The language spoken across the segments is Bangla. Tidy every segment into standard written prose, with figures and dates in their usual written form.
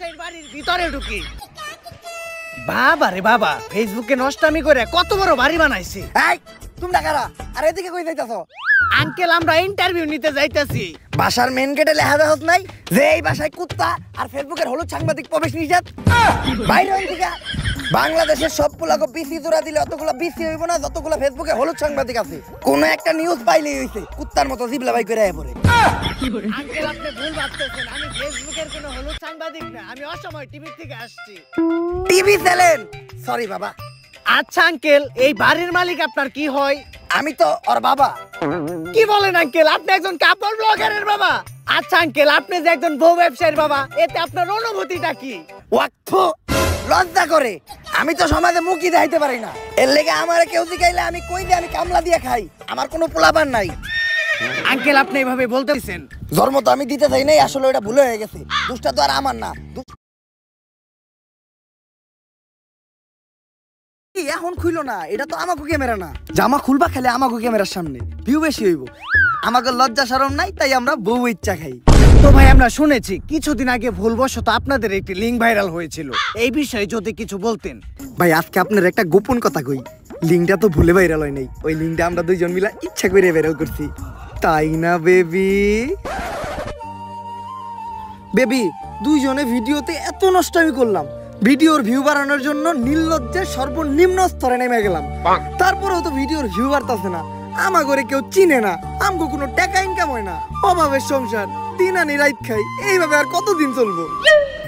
ব্যবসায়ীর বাড়ির ভিতরে ঢুকি। বাবা রে বাবা, ফেসবুকে নষ্টামি করে কত বড় বাড়ি বানাইছি। এই তোমরা কারা? আর এদিকে কই যাইতাছো? আঙ্কেল আমরা ইন্টারভিউ নিতে যাইতাছি। বাসার মেন গেটে লেখা দেখছ নাই যে এই বাসায় কুত্তা আর ফেসবুকের হলুদ সাংবাদিক প্রবেশ নিষেধ? বাইরে হইন থেকে। বাংলাদেশের সবগুলাকে বিসি জোড়া দিলে অতগুলো বিসি হইব না যতগুলো ফেসবুকে হলুদ সাংবাদিক আছে। কোন একটা নিউজ পাইলেই হইছে কুত্তার মতো জিবলা বাই করে আয় পড়ে। আঙ্কেল আপনি ভুল ভাবতেছেন, আমি ফেসবুকের কোনো হলুদ সাংবাদিক না, আমি অসময় টিভি থেকে আসছি। TV channel? সরি বাবা। আচ্ছা আঙ্কেল, এই বাড়ির মালিক আপনার কি হয়? আমি তো ওর বাবা। কি বলেন আঙ্কেল, আপনি একজন কাপড় ব্লগারের বাবা? আচ্ছা আঙ্কেল, আপনি যে একজন বউ ব্যবসায়ীর বাবা, এতে আপনার অনুভূতিটা কি? ওয়াক্ফ লজ্জা করে। আমি তো সমাজে মুখই দেখাইতে পারি না, এর লেগে আমার কেউ জিগাইলে আমি কই দিয়ে আমি কামলা দিয়ে খাই, আমার কোনো পোলাপান নাই। আঙ্কেল আপনি এভাবে বলতেছেন? জন্ম তো আমি দিতে চাই নাই, আসলে ওটা ভুল হয়ে গেছে। দুষ্টা তো আর আমার না। এখন খুইলো না, এটা তো আমাকে ক্যামেরা না। জামা খুলবা খেলে আমাকে ক্যামেরার সামনে ভিউ বেশি হইব। আমাকে লজ্জা শরম নাই, তাই আমরা বউ ইচ্ছা খাই। তো ভাই আমরা শুনেছি কিছুদিন আগে ভুলবশত আপনাদের একটি লিঙ্ক ভাইরাল হয়েছিল, এই বিষয়ে যদি কিছু বলতেন। ভাই আজকে আপনার একটা গোপন কথা কই, লিঙ্কটা তো ভুলে ভাইরাল হয় নাই, ওই লিঙ্কটা আমরা দুইজন মিলা ইচ্ছা করে ভাইরাল করছি, তাই না বেবি? বেবি দুইজনে ভিডিওতে এত নষ্ট আমি করলাম, ভিডিওর ভিউ বাড়ানোর জন্য নির্লজ্জের সর্বনিম্ন স্তরে নেমে গেলাম, তারপরেও তো ভিডিওর ভিউ বাড়তাছে না। আমা করে কেউ চিনে না, আমগো কোনো টাকা ইনকাম হয় না, অভাবের সংসার, দিন আনি রাত খাই, এইভাবে আর কতদিন চলবো?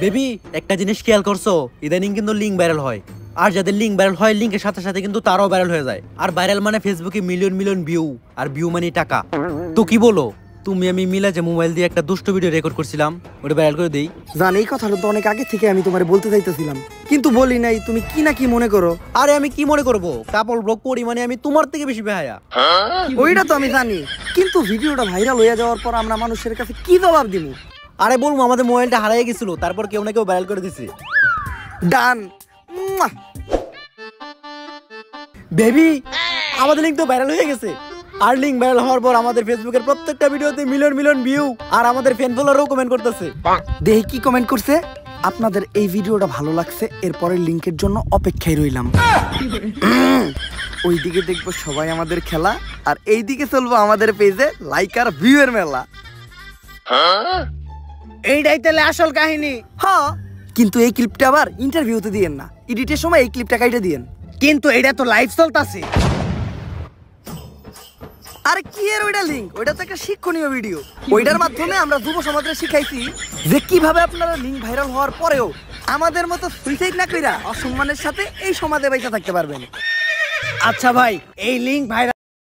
বেবি একটা জিনিস খেয়াল করছো, ইদানিং কিন্তু লিঙ্ক ভাইরাল হয়, আর যাদের লিঙ্ক ভাইরাল হয় লিঙ্কের সাথে সাথে কিন্তু তারাও ভাইরাল হয়ে যায়। আর ভাইরাল মানে ফেসবুকে মিলিয়ন মিলিয়ন ভিউ, আর ভিউ মানে টাকা। তো কি বলো তুমি আমি মিলা যে মোবাইল দিয়ে একটা দুষ্ট ভিডিও রেকর্ড করছিলাম, ওটা ভাইরাল করে দেই? জান এই কথাটা তো অনেক আগে থেকে আমি তোমারে বলতে চাইতেছিলাম, কিন্তু বলি নাই। তুমি কি না কি মনে করো? আরে আমি কি মনে করবো, কাপড় ব্লগ করি মানে আমি তোমার থেকে বেশি বেহায়া। ওইটা তো আমি জানি, কিন্তু ভিডিওটা ভাইরাল হয়ে যাওয়ার পর আমরা মানুষের কাছে কি জবাব দিব? আরে বলবো আমাদের মোবাইলটা হারিয়ে গেছিল, তারপর কেউ না কেউ ভাইরাল করে দিছে। ডান। বেবি আমাদের লিঙ্ক তো ভাইরাল হয়ে গেছে, আর লিঙ্ক ভাইরাল হওয়ার পর আমাদের ফেসবুকের প্রত্যেকটা ভিডিওতে মিলিয়ন মিলিয়ন ভিউ, আর আমাদের ফ্যান ফলোয়ারও কমেন্ট করতেছে। দেখি কি কমেন্ট করছে। আপনাদের এই ভিডিওটা ভালো লাগছে, এরপরের লিংকের জন্য অপেক্ষায় রইলাম। ওইদিকে দেখবো সবাই আমাদের খেলা, আর এইদিকে চলবো আমাদের পেজে লাইক আর ভিউ এর মেলা। এইটাই তাহলে আসল কাহিনী? হ্যাঁ, কিন্তু এই ক্লিপটা আবার ইন্টারভিউতে দিয়েন না, এডিটের সময় এই ক্লিপটা কাইটা দিয়েন। কিন্তু এটা তো লাইভ চলতেছে। আরে কি এর ওইটা লিংক? ওইটা তো একটা শিক্ষণীয় ভিডিও, ওইটার মাধ্যমে আমরা যুব সমাজকে শিখাইছি যে কিভাবে আপনারা লিংক ভাইরাল হওয়ার পরেও আমাদের মতো সুইসাইড না কইরা অসম্মানের সাথে এই সমাজে বেঁচে থাকতে পারবেন। আচ্ছা ভাই, এই লিঙ্ক ভাইরাল